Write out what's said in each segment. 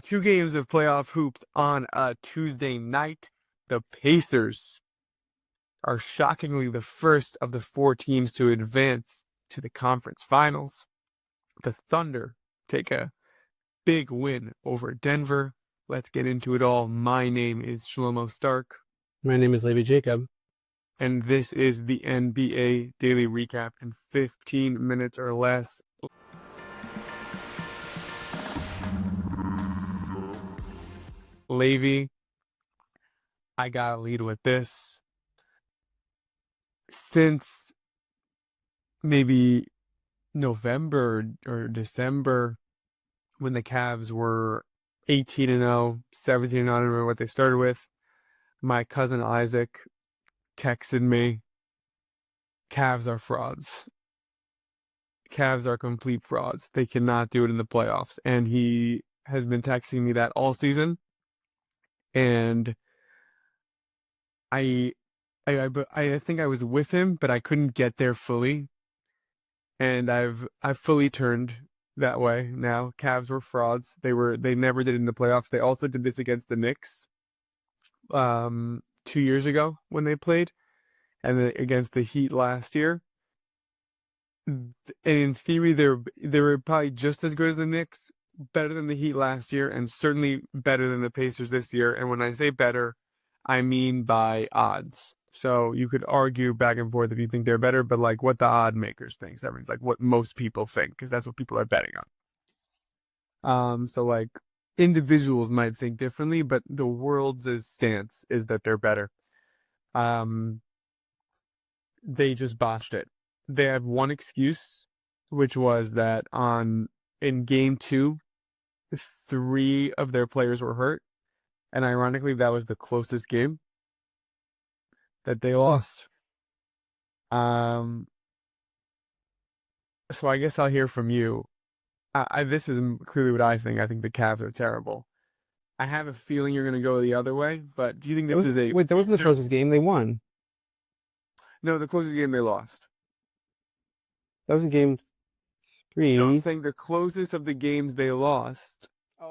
Two games of playoff hoops on a Tuesday night. The Pacers are shockingly the first of the four teams to advance to the conference finals. The Thunder take a big win over Denver. Let's get into it all. My name is Shlomo Stark, My name is Levi Jacob. and this is the NBA Daily Recap in 15 minutes or less. Levi, I gotta lead with this. Since maybe November or December, when the Cavs were 18-0, 17-0, I don't remember what they started with, my cousin Isaac texted me, Cavs are frauds. Cavs are complete frauds. They cannot do it in the playoffs. And he has been texting me that all season. And I I think I was with him, but I couldn't get there fully. And I've fully turned that way now. Cavs were frauds. They never did it in the playoffs. They also did this against the Knicks 2 years ago when they played, and then against the Heat last year. And in theory, they were probably just as good as the Knicks, better than the Heat last year, and certainly better than the Pacers this year. And when I say better, I mean by odds. So you could argue back and forth if you think they're better, but like what the odd makers think. That means like what most people think, because that's what people are betting on. So like individuals might think differently, but the world's stance is that they're better. Um, they just botched it. They have one excuse, which was that in game two, three of their players were hurt, and ironically, that was the closest game that they lost. Um, so I guess I'll hear from you. This is clearly what I think. I think the Cavs are terrible. I have a feeling you're going to go the other way, but do you think That this was is a wait, that wasn't the closest game. They won. no, the closest game they lost? That was in game No, I'm three. saying the closest of the games they lost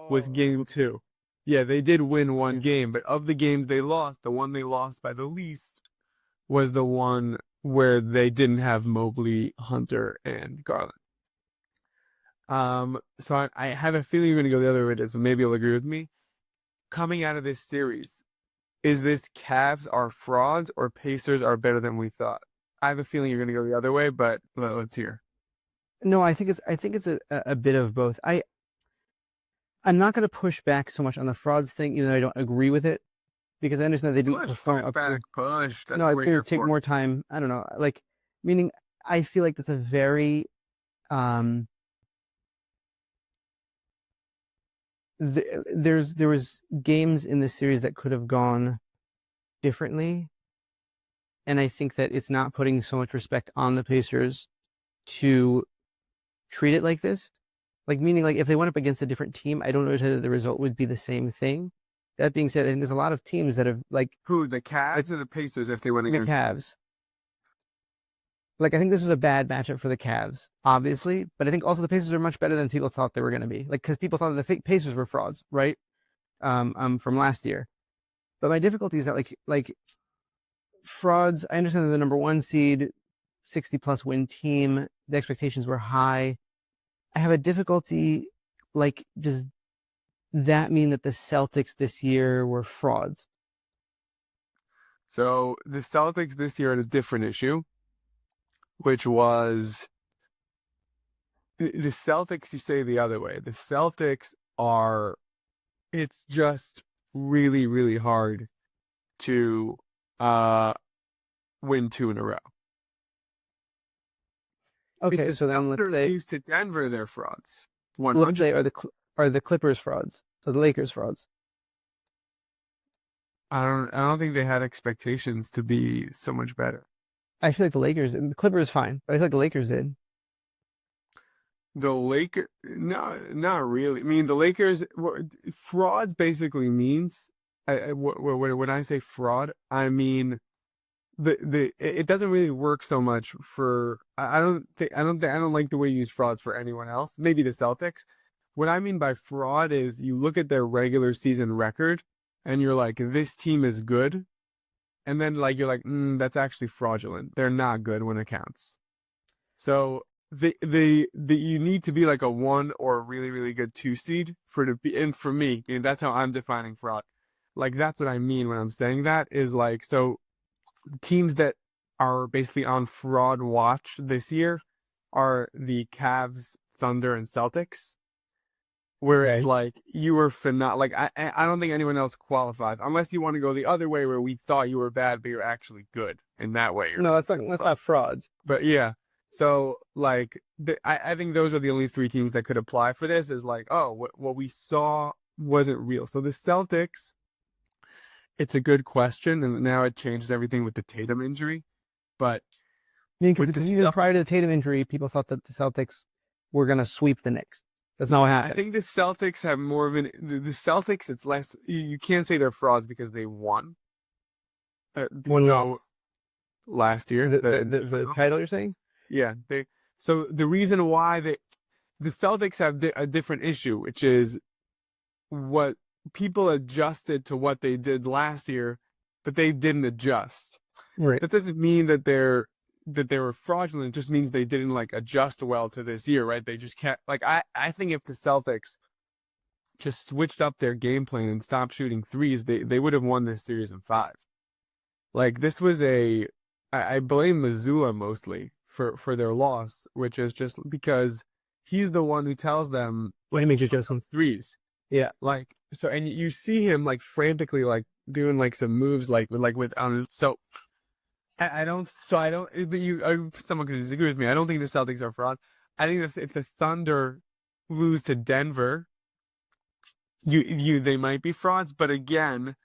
was Oh, game two. Yeah, they did win one okay. game, but of the games they lost, the one they lost by the least was the one where they didn't have Mobley, Hunter, and Garland. So I have a feeling you're going to go the other way it is, but maybe you'll agree with me. Coming out of this series, is this Cavs are frauds or Pacers are better than we thought? I have a feeling you're going to go the other way, but let's hear. No, I think it's a bit of both. I'm not going to push back so much on the frauds thing, even though I don't agree with it, because I understand they didn't perform Push up back, to. push. No, That's it's what we're going here to take for. more time. I don't know, like meaning I feel like that's a very um. There was games in this series that could have gone differently, and I think that it's not putting so much respect on the Pacers to treat it like this. Like meaning like if they went up against a different team, I don't know if the result would be the same thing. That being said, I think there's a lot of teams that have like Who, the Cavs or the Pacers if they went the against? Cavs. Like I think this was a bad matchup for the Cavs, obviously, but I think also the Pacers are much better than people thought they were going to be. Like because people thought the Pacers were frauds, right? From last year. But my difficulty is that like frauds. I understand they're the number one seed, 60+ win team. The expectations were high. I have a difficulty. Like, does that mean that the Celtics this year were frauds? So the Celtics this year had a different issue, which was the Celtics, you say the other way. The Celtics are, it's just really, really hard to uh win two in a row. Okay, Because so then let's Thunder say lose to Denver, they're frauds. let's say 100. are the Clippers frauds? Or the Lakers frauds? I don't think they had expectations to be so much better. I feel like the Clippers fine, but I feel like the Lakers did. The Lakers, no, not really. I mean, the Lakers, frauds basically means, when I say fraud, I mean it doesn't really work so much for, I don't like the way you use frauds for anyone else. Maybe the Celtics, what I mean by fraud is you look at their regular season record and you're like, this team is good. And then like you're like, that's actually fraudulent. They're not good when it counts. So the you need to be like a 1 or a really, really good 2 seed for to be, and for me, that's how I'm defining fraud. Like that's what I mean when I'm saying that is like, so teams that are basically on fraud watch this year are the Cavs, Thunder, and Celtics. Where it's Okay. like you were phenomenal. Like I don't think anyone else qualifies unless you want to go the other way where we thought you were bad but you're actually good. In that way, you're No, considered that's fraud. not frauds. But yeah, so like I think those are the only 3 teams that could apply for this. Is like, oh, what we saw wasn't real. So the Celtics, it's a good question, and now it changes everything with the Tatum injury. But I mean, because with the even prior to the Tatum injury, people thought that the Celtics were going to sweep the Knicks. That's not what I happened. think the Celtics have more of the Celtics. It's less. You can't say they're frauds because they won. One loss. So last year, The title you're saying? yeah, they. So the reason why the Celtics have a different issue, which is what people adjusted to what they did last year, but they didn't adjust. Right. That doesn't mean that they were fraudulent. It just means they didn't like adjust well to this year, right? They just can't like I think if the Celtics just switched up their game plan and stopped shooting threes, they would have won this series in 5. Like this was I blame Missoula mostly for their loss, which is just because he's the one who tells them Well, he makes adjustments. threes. Yeah. Like so, and you see him like frantically like doing like some moves like with so I don't so I don't but someone could disagree with me. I don't think the Celtics are frauds. I think if the Thunder lose to Denver, they might be frauds, but again,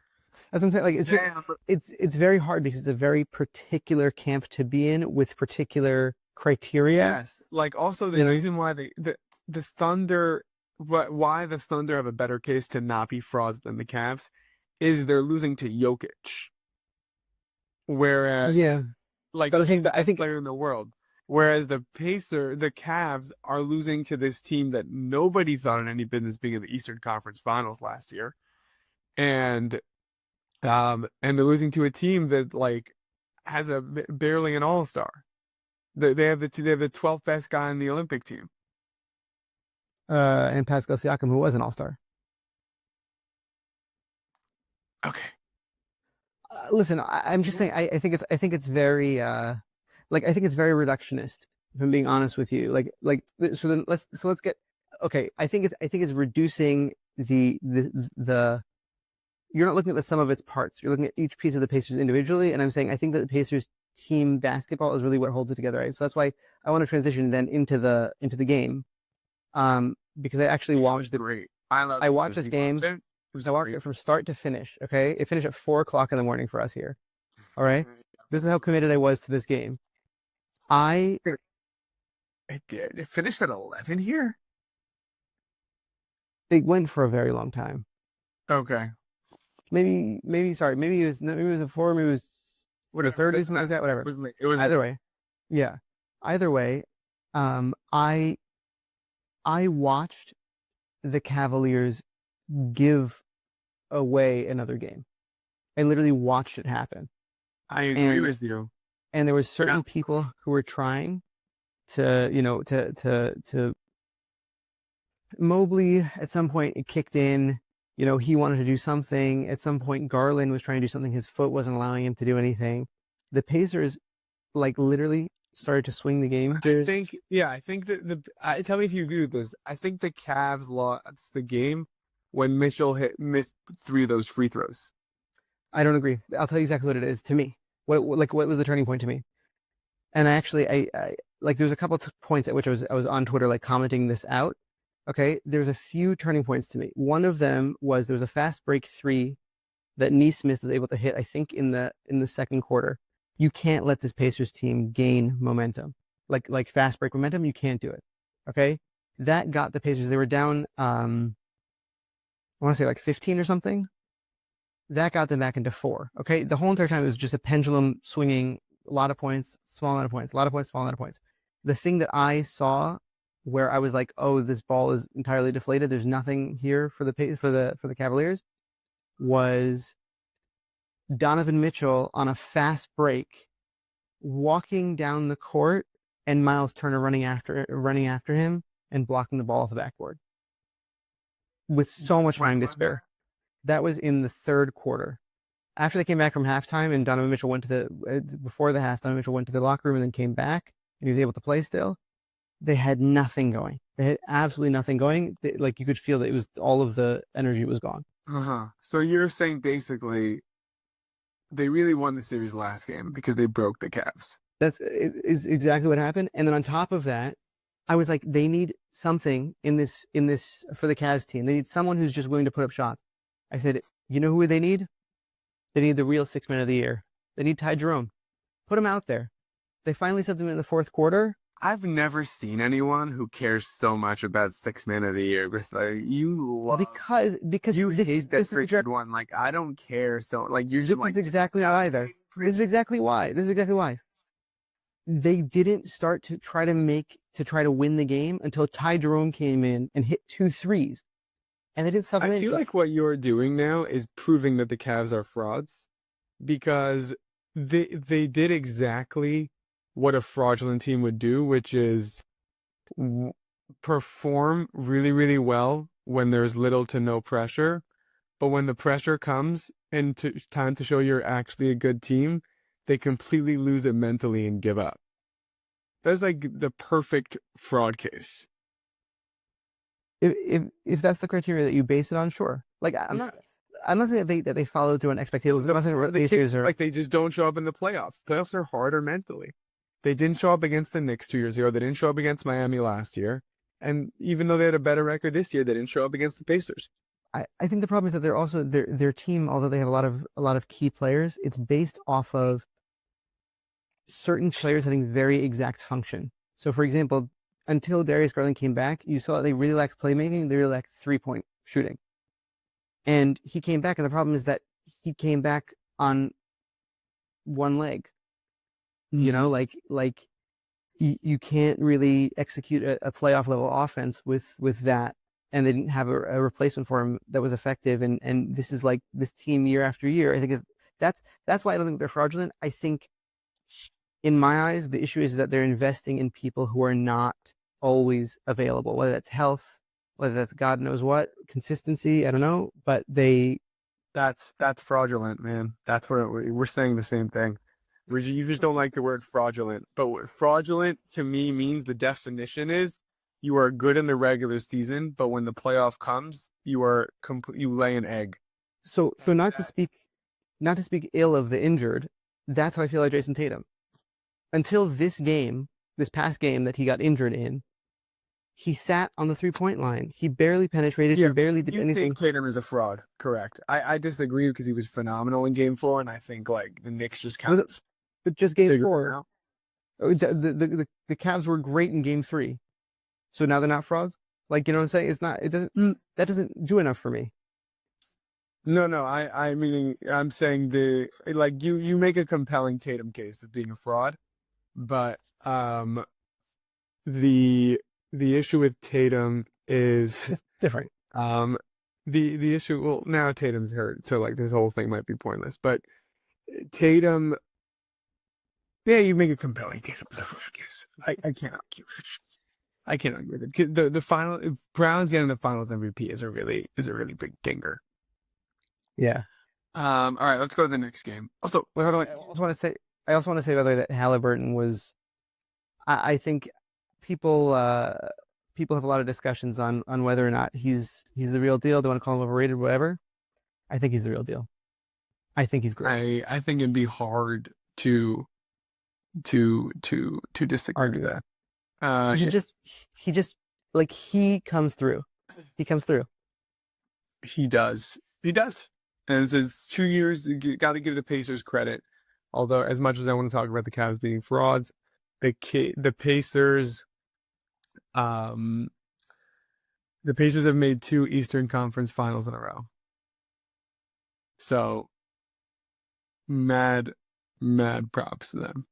That's what I'm saying. Like it's just damn, it's very hard because it's a very particular camp to be in with particular criteria. yes. Like also the reason why the Thunder why the Thunder have a better case to not be frauds than the Cavs is they're losing to Jokic. Whereas Yeah. like But he's the I best think player in the world. Whereas the Cavs are losing to this team that nobody thought in any business being in the Eastern Conference Finals last year. And they're losing to a team that like has barely an all-star. They have the 12th best guy in the Olympic team. and Pascal Siakam, who was an all-star. Okay. Listen, I'm just saying I think it's very like I think it's very reductionist, if I'm being honest with you. So then let's get okay. I think it's reducing the you're not looking at the sum of its parts. You're looking at each piece of the Pacers individually, and I'm saying I think that the Pacers team basketball is really what holds it together, right? So that's why I want to transition then into the game. Because I actually watched Great. I watched this game. I watched it from start to finish. Okay, it finished at 4 o'clock in the morning for us here. All right, this is how committed I was to this game. It did. It finished at 11 here. They went for a very long time. Okay. Sorry, maybe it was a 4, maybe it was a third, something like that. Whatever. It was Either way, yeah. Either way, I watched the Cavaliers give away another game. I literally watched it happen. I agree with you. And there were certain people who were trying to, to Mobley at some point it kicked in, he wanted to do something. At some point Garland was trying to do something. His foot wasn't allowing him to do anything. The Pacers like literally started to swing the game. I think that tell me if you agree with this. I think the Cavs lost the game when Mitchell missed 3 of those free throws. I don't agree. I'll tell you exactly what it is to me. What was the turning point to me? And I like there's a couple of points at which I was on Twitter like commenting this out. Okay, there's a few turning points to me. One of them was there was a fast break 3 that Neesmith was able to hit. I think in the second quarter. You can't let this Pacers team gain momentum, like fast break momentum. You can't do it. Okay, that got the Pacers. They were down. I want to say like 15 or something. That got them back into 4. Okay, the whole entire time it was just a pendulum swinging. A lot of points, small amount of points. A lot of points, small amount of points. The thing that I saw where I was like, oh, this ball is entirely deflated. There's nothing here for the Cavaliers. Was Donovan Mitchell on a fast break, walking down the court, and Miles Turner running after him and blocking the ball off the backboard with so much time to spare. That was in the third quarter. After they came back from halftime, and Donovan Mitchell went to before the half, Donovan Mitchell went to the locker room and then came back, and he was able to play still. They had nothing going. They had absolutely nothing going. Like you could feel that it was all of the energy was gone. So you're saying basically they really won the series last game because they broke the Cavs. That's is exactly what happened. And then on top of that, I was like, they need something in this for the Cavs team. They need someone who's just willing to put up shots. I said, you know who they need? They need the real six man of the year. They need Ty Jerome. Put him out there. They finally sent him in the fourth quarter. I've never seen anyone who cares so much about six man of the year. Because like you love because you this, hate that this Pritchard one. Like I don't care. So like you're this just is like exactly why either. This is exactly why. They didn't start to try to win the game until Ty Jerome came in and hit 2 threes. And they didn't stop. I feel like what you're doing now is proving that the Cavs are frauds because they did exactly what a fraudulent team would do, which is perform really, really well when there's little to no pressure. But when the pressure comes and time to show you're actually a good team, they completely lose it mentally and give up. That's like the perfect fraud case. If that's the criteria that you base it on, sure. Like I'm not saying that they followed through on expectations. I'm not saying like they just don't show up in the playoffs. Playoffs are harder mentally. They didn't show up against the Knicks 2 years ago. They didn't show up against Miami last year. And even though they had a better record this year, they didn't show up against the Pacers. I think the problem is that they're also their team, although they have a lot of key players, it's based off of certain players having very exact function. So for example, until Darius Garland came back, you saw they really lacked playmaking, they really lacked 3-point shooting. And he came back, and the problem is that he came back on one leg. Mm-hmm. You know, like you can't really execute a playoff level offense with that. And they didn't have a replacement for him that was effective. And this is like this team year after year. I think that's why I don't think they're fraudulent. I think in my eyes, the issue is that they're investing in people who are not always available, whether that's health, whether that's God knows what, consistency, I don't know, but that's fraudulent, man. That's what we're saying the same thing. You just don't like the word fraudulent, but what fraudulent to me means the definition is you are good in the regular season, but when the playoff comes, you lay an egg. So not to speak ill of the injured, that's how I feel like Jason Tatum. Until this past game that he got injured in, he sat on the 3-point line. He barely penetrated. Yeah, he barely did anything. You think Tatum is a fraud? Correct. I disagree because he was phenomenal in Game 4, and I think like the Knicks just kind of. But just Game 4. The Cavs were great in Game 3, so now they're not frauds. Like you know what I'm saying? It's not. It doesn't. That doesn't do enough for me. No. I mean, I'm saying you make a compelling Tatum case of being a fraud, but the issue with Tatum is it's different. The issue. Well, now Tatum's hurt, so like this whole thing might be pointless. But Tatum, yeah, you make a compelling Tatum case. I can't argue. I can't argue with it. The final Browns getting the Finals MVP is a really big dinger. Yeah. All right, let's go to the next game. Also, I also want to say by the way that Halliburton was. I think people have a lot of discussions on whether or not he's the real deal. They want to call him overrated, whatever. I think he's the real deal. I think he's great. I think it'd be hard to disagree with that. He just like he comes through. He comes through. He does. And it's 2 years. You got to give the Pacers credit. Although, as much as I want to talk about the Cavs being frauds, the Pacers, the Pacers have made 2 Eastern Conference Finals in a row. So, mad props to them.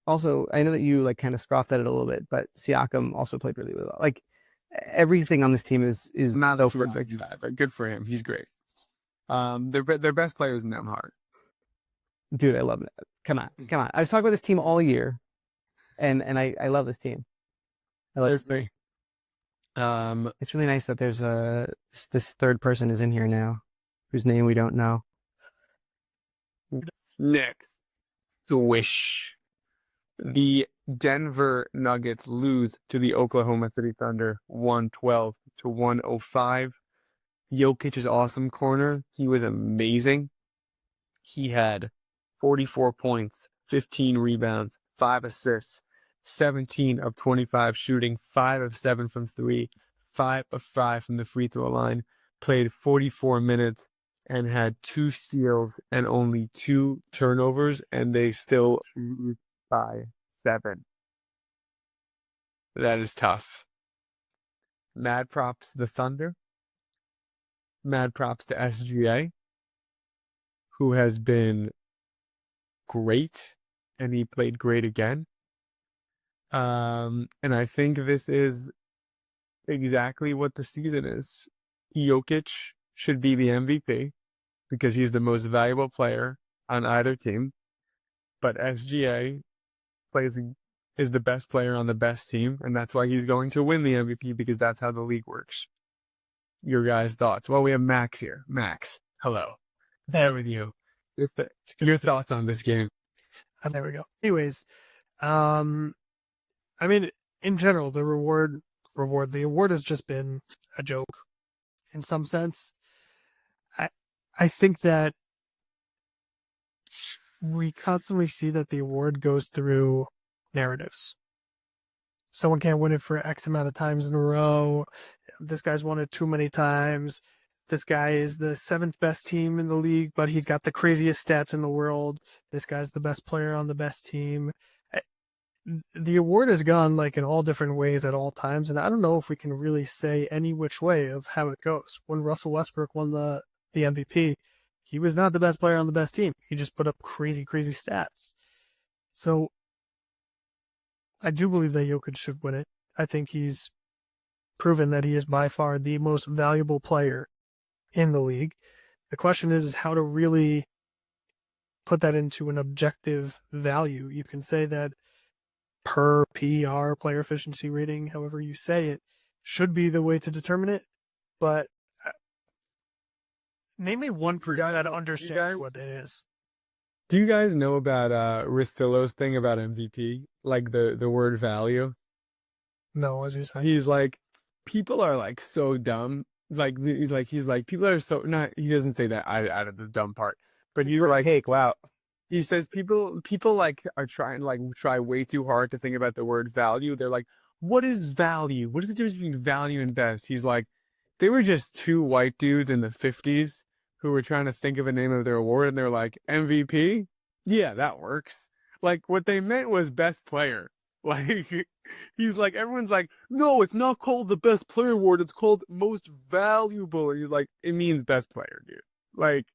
Also, I know that you like kind of scoffed at it a little bit, but Siakam also played really well. Like everything on this team is Not so a perfect guy, but good for him. He's great. Their best players in them heart. dude. I love it. Come on, come on. I was talking about this team all year, and I love this team. I love They're this team. great. It's really nice that there's this third person is in here now, whose name we don't know. Next, wish the Denver Nuggets lose to the Oklahoma City Thunder 112 to 105. Jokic's awesome corner. He was amazing. He had 44 points, 15 rebounds, 5 assists, 17 of 25 shooting, 5 of 7 from 3, 5 of 5 from the free throw line, played 44 minutes and had 2 steals and only 2 turnovers, and they still lose by 7. That is tough. Mad props to the Thunder. Mad props to SGA, who has been great, and he played great again. And I think this is exactly what the season is. Jokic should be the MVP because he's the most valuable player on either team. But SGA plays is the best player on the best team, and that's why he's going to win the MVP because that's how the league works. Your guys' thoughts? Well, we have Max here. Max, hello. There with you. Your thoughts on this game? There we go. Anyways, I mean, in general, the award has just been a joke in some sense. I think that we constantly see that the award goes through narratives. Someone can't win it for X amount of times in a row. This guy's won it too many times. This guy is the 7th best team in the league, but he's got the craziest stats in the world. This guy's the best player on the best team. The award has gone like in all different ways at all times, and I don't know if we can really say any which way of how it goes. When Russell Westbrook won the MVP, he was not the best player on the best team. He just put up crazy stats. So I do believe that Jokic should win it. I think he's proven that he is by far the most valuable player in the league. The question is how to really put that into an objective value. You can say that per PR, player efficiency rating, however you say it, should be the way to determine it. But name me one person that understands what it is. Do you guys know about Ristillo's thing about MVP? Like the word value? No, as you say. He's like, people are like so dumb. He's like, people are so not. He doesn't say that. I added the dumb part, but you were like, hey, wow. He says people like are trying like try way too hard to think about the word value. They're like, what is value? What is the difference between value and best? He's like, they were just 2 white dudes in the 50s who were trying to think of a name of their award, and they're like, MVP? Yeah, that works. Like what they meant was best player. Like he's like, everyone's like, no, it's not called the best player award. It's called most valuable. And he's like, it means best player, dude. Like.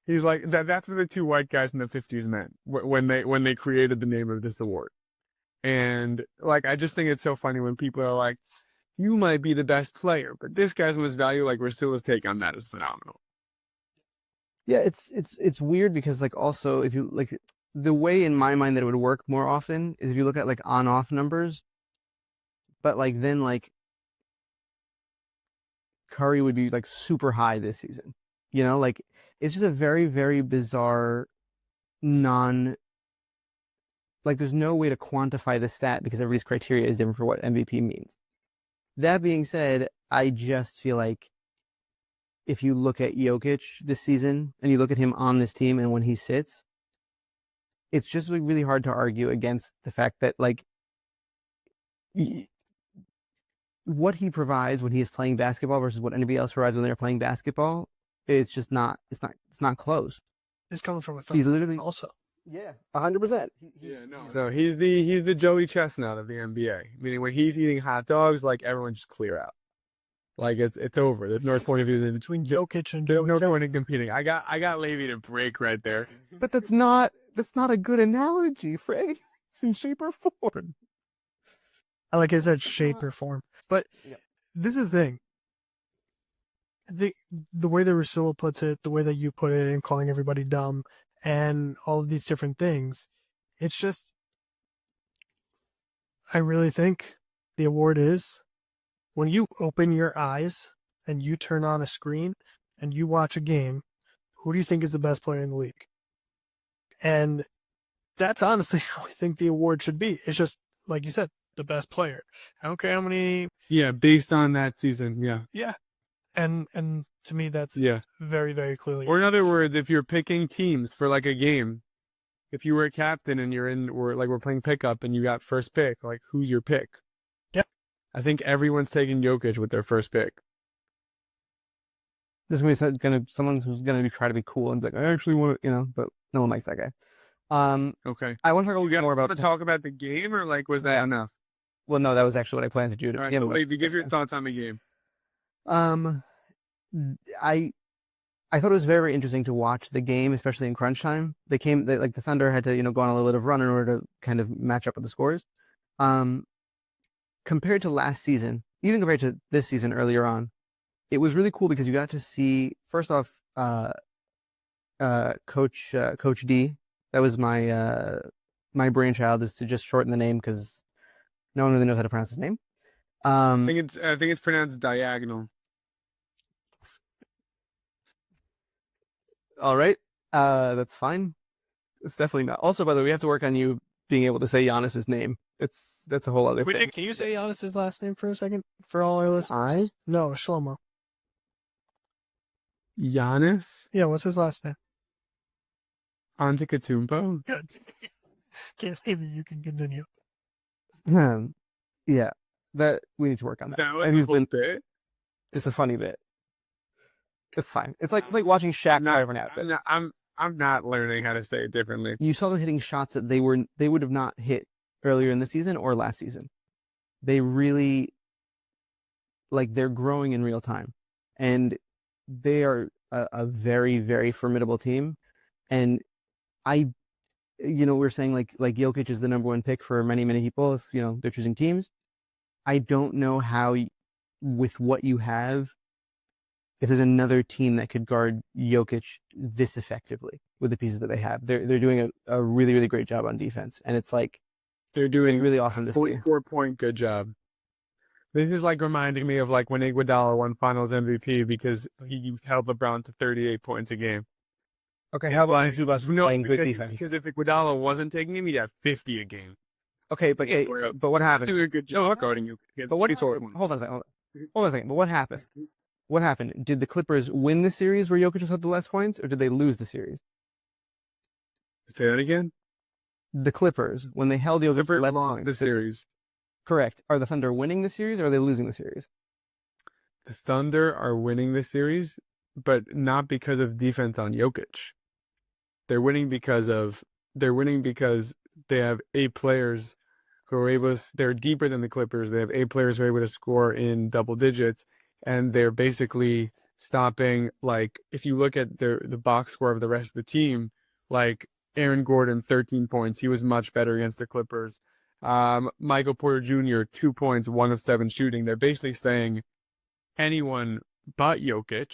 He's like that's what the 2 white guys in the 50s meant when they created the name of this award. And like I just think it's so funny when people are like, you might be the best player, but this guy's most value, like Rustilla's take on that is phenomenal. Yeah, it's weird because like also if you like the way in my mind that it would work more often is if you look at like on-off numbers, but like then like Curry would be like super high this season. You know, like it's just a very bizarre non like there's no way to quantify the stat because everybody's criteria is different for what MVP means. That being said, I just feel like if you look at Jokic this season and you look at him on this team and when he sits, it's just like really hard to argue against the fact that like what he provides when he is playing basketball versus what anybody else provides when they're playing basketball, it's just not it's not close. It's coming from a He's literally also. Yeah, 100%. Yeah, no. So he's the Joey Chestnut of the NBA. Meaning when he's eating hot dogs, like everyone just clear out. Like it's over. There's no point of view between Jokic and no point in competing. I got Levy to break right there. But that's not a good analogy, Frank. It's in shape or form. Like I said, shape or form. But Yep. this is the thing. The way that Russillo puts it, the way that you put it, and calling everybody dumb, and all of these different things, it's just, I really think the award is when you open your eyes and you turn on a screen and you watch a game, who do you think is the best player in the league? And that's honestly how I think the award should be. It's just, like you said, the best player. I don't care how many. Yeah, based on that season. Yeah. Yeah. And to me, that's Yeah. very, very clearly. Or in other words, if you're picking teams for like a game, if you were a captain and we're playing pickup and you got first pick, like who's your pick? Yeah. I think everyone's taking Jokic with their first pick. There's gonna be someone who's gonna be try to be cool and be like, I actually want to, but no one likes that guy. Okay. I want to talk a little more about to talk about the game, or like was that enough? Well, no, that was actually what I planned to do. All right, so maybe give your thoughts on the game. I thought it was very, very interesting to watch the game, especially in crunch time. Like the Thunder had to, go on a little bit of run in order to kind of match up with the scores. Compared to last season, even compared to this season earlier on, it was really cool because you got to see, first off, Coach D. That was my brainchild, is to just shorten the name because no one really knows how to pronounce his name. I think it's pronounced diagonal. All right. That's fine. It's definitely not. Also, by the way, we have to work on you being able to say Giannis's name. That's a whole other thing. Can you say Giannis's last name for a second for all our listeners? No, Shlomo. Giannis Yeah, what's his last name? Antetokounmpo. Good. Can't believe you can continue. Yeah, that we need to work on that. That was And he's the whole been. bit. It's a funny bit. It's fine. It's like watching Shaq carve an outfit. I'm not learning how to say it differently. You saw them hitting shots that they would have not hit earlier in the season or last season. They really, they're growing in real time, and they are a very, very formidable team. And we're saying like Jokic is the number one pick for many, many people if they're choosing teams. I don't know how, with what you have, if there's another team that could guard Jokic this effectively with the pieces that they have. They're doing a really, really great job on defense, and it's like They're doing really awesome to see. 44-point good job. This is like reminding me of like when Iguodala won Finals MVP because he held LeBron to 38 points a game. Okay, how about Zubas playing good defense? Because if Iguodala wasn't taking him, he'd have 50 a game. Okay, but what happened? Doing a good job guarding you. But what? Hold on a second. But what happened? What happened? Did the Clippers win the series where Jokic had the less points, or did they lose the series? Say that again? The Clippers, when they held Jokic Clippers less lost points. the series. Correct. Are the Thunder winning the series, or are they losing the series? The Thunder are winning the series, but not because of defense on Jokic. They're winning because they have 8 players who are able to, they're deeper than the Clippers. They have 8 players who are able to score in double digits, and they're basically stopping, like, if you look at the box score of the rest of the team, like Aaron Gordon, 13 points. He was much better against the Clippers. Michael Porter Jr., 2 points, 1 of 7 shooting. They're basically saying anyone but Jokic,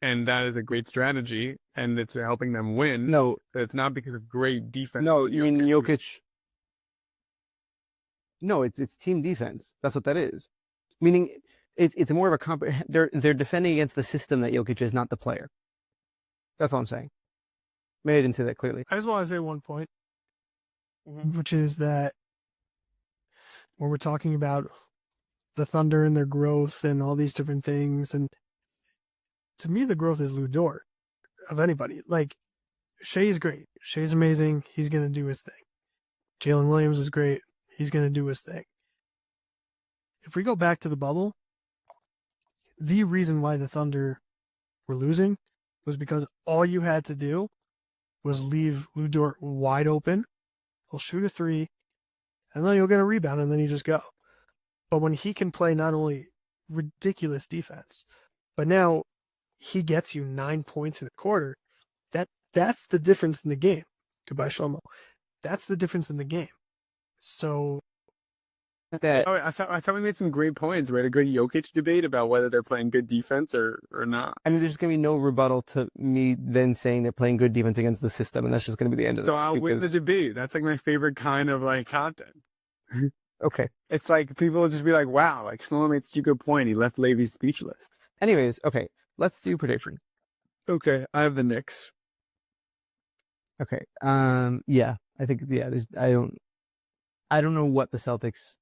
and that is a great strategy, and it's helping them win. No, It's not because of great defense. no, you mean Jokic? No, it's team defense. That's what that is. Meaning, it's more of a they're defending against the system that Jokic is, not the player. That's all I'm saying. Maybe I didn't say that clearly. I just want to say one point, which is that when we're talking about the Thunder and their growth and all these different things, and to me, the growth is Lou Dort of anybody. Like, Shea's great. Shea's amazing. He's going to do his thing. Jalen Williams is great. He's going to do his thing. If we go back to the bubble, the reason why the Thunder were losing was because all you had to do was leave Lou Dort wide open. He'll shoot a 3, and then you'll get a rebound, and then you just go. But when he can play not only ridiculous defense, but now he gets you 9 points in a quarter, that's the difference in the game. Goodbye, Shlomo. That's the difference in the game. So That Oh, I thought we made some great points. We had a good Jokic debate about whether they're playing good defense or not. I mean, there's going to be no rebuttal to me then saying they're playing good defense against the system, and that's just going to be the end of it. So I'll win the debate. That's like my favorite kind of like content. Okay. It's like people will just be like, "Wow, like Shlomo made such a good point. He left Levi speechless." Anyways, okay, let's do predictions. Okay, I have the Knicks. Okay. Yeah, I think I don't know what the Celtics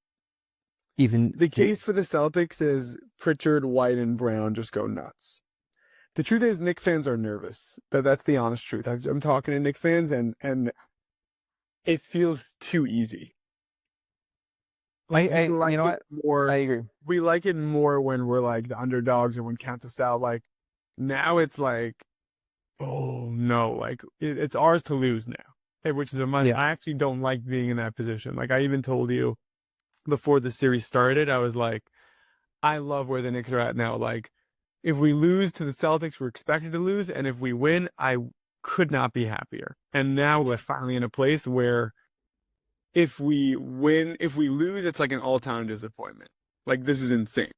even. The case for the Celtics is Pritchard, White, and Brown just go nuts. The truth is, Knicks fans are nervous. That's the honest truth. I'm talking to Knicks fans, and it feels too easy. Like, I we like you know it what? more. I agree. We like it more when we're like the underdogs and when counts us out. Like now, it's like, oh no, like it's ours to lose now, which is a money. Yeah. I actually don't like being in that position. Like I even told you before the series started, I was like, I love where the Knicks are at now. Like if we lose to the Celtics, we're expected to lose, and if we win, I could not be happier. And now we're finally in a place where if we lose, it's like an all-time disappointment. Like this is insane.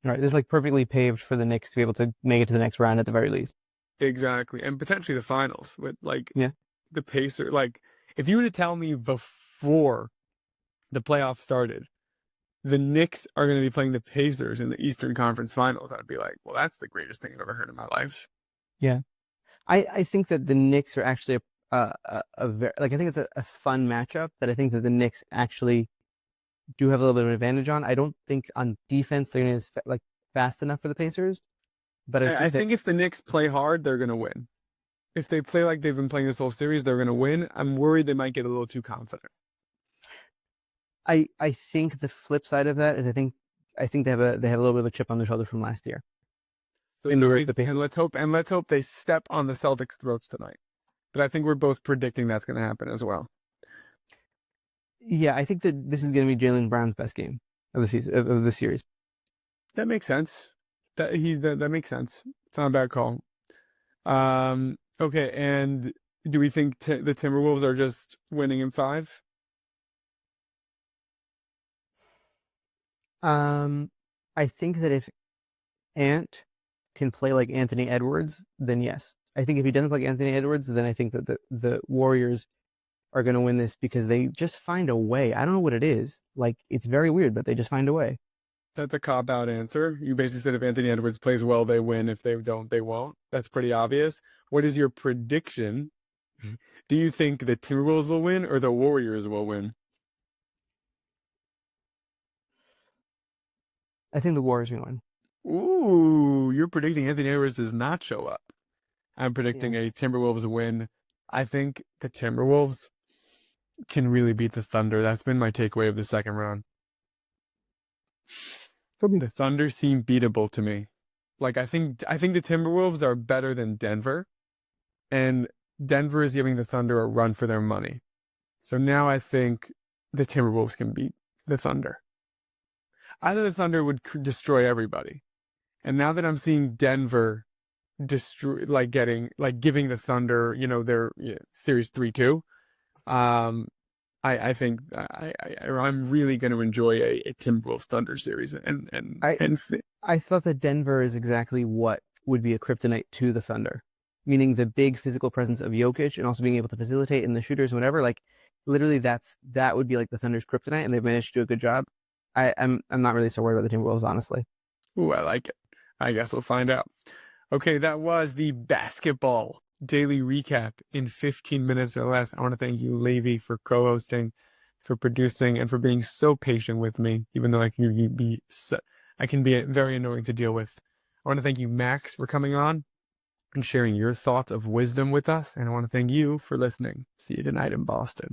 All right, this is like perfectly paved for the Knicks to be able to make it to the next round at the very least. Exactly. And potentially the finals with like Yeah. the Pacers. Like if you were to tell me before the playoffs started, the Knicks are going to be playing the Pacers in the Eastern Conference Finals, I'd be like, well, that's the greatest thing I've ever heard in my life. Yeah. I think that the Knicks are actually a very, like, I think it's a fun matchup that I think that the Knicks actually do have a little bit of an advantage on. I don't think on defense they're going to like fast enough for the Pacers, but I think if the Knicks play hard, they're going to win. If they play like they've been playing this whole series, they're going to win. I'm worried they might get a little too confident. I think the flip side of that is I think they have a little bit of a chip on their shoulder from last year. So And let's hope they step on the Celtics' throats tonight. But I think we're both predicting that's going to happen as well. Yeah, I think that this is going to be Jaylen Brown's best game of the season of the series. That makes sense. That makes sense. It's not a bad call. Okay, and do we think the Timberwolves are just winning in 5? I think that if Ant can play like Anthony Edwards, then yes. I think if he doesn't play like Anthony Edwards, then I think that the Warriors are going to win this because they just find a way. I don't know what it is. Like, it's very weird, but they just find a way. That's a cop-out answer. You basically said if Anthony Edwards plays well, they win. If they don't, they won't. That's pretty obvious. What is your prediction? Do you think the Timberwolves will win or the Warriors will win? I think the Warriors are going to win. Ooh, you're predicting Anthony Edwards does not show up. I'm predicting a Timberwolves win. I think the Timberwolves can really beat the Thunder. That's been my takeaway of the second round. The Thunder seem beatable to me. Like I think the Timberwolves are better than Denver, and Denver is giving the Thunder a run for their money. So now I think the Timberwolves can beat the Thunder. I thought the Thunder would destroy everybody, and now that I'm seeing Denver destroy, giving the Thunder, their series 3-2. I think I'm really going to enjoy a Timberwolves Thunder series, I thought that Denver is exactly what would be a kryptonite to the Thunder, meaning the big physical presence of Jokic and also being able to facilitate in the shooters and whatever. Like literally, that would be like the Thunder's kryptonite, and they've managed to do a good job. I'm not really so worried about the Timberwolves, honestly. Ooh, I like it. I guess we'll find out. Okay, that was the basketball daily recap in 15 minutes or less. I want to thank you, Levi, for co-hosting, for producing, and for being so patient with me, even though I can be very annoying to deal with. I want to thank you, Max, for coming on and sharing your thoughts of wisdom with us. And I want to thank you for listening. See you tonight in Boston.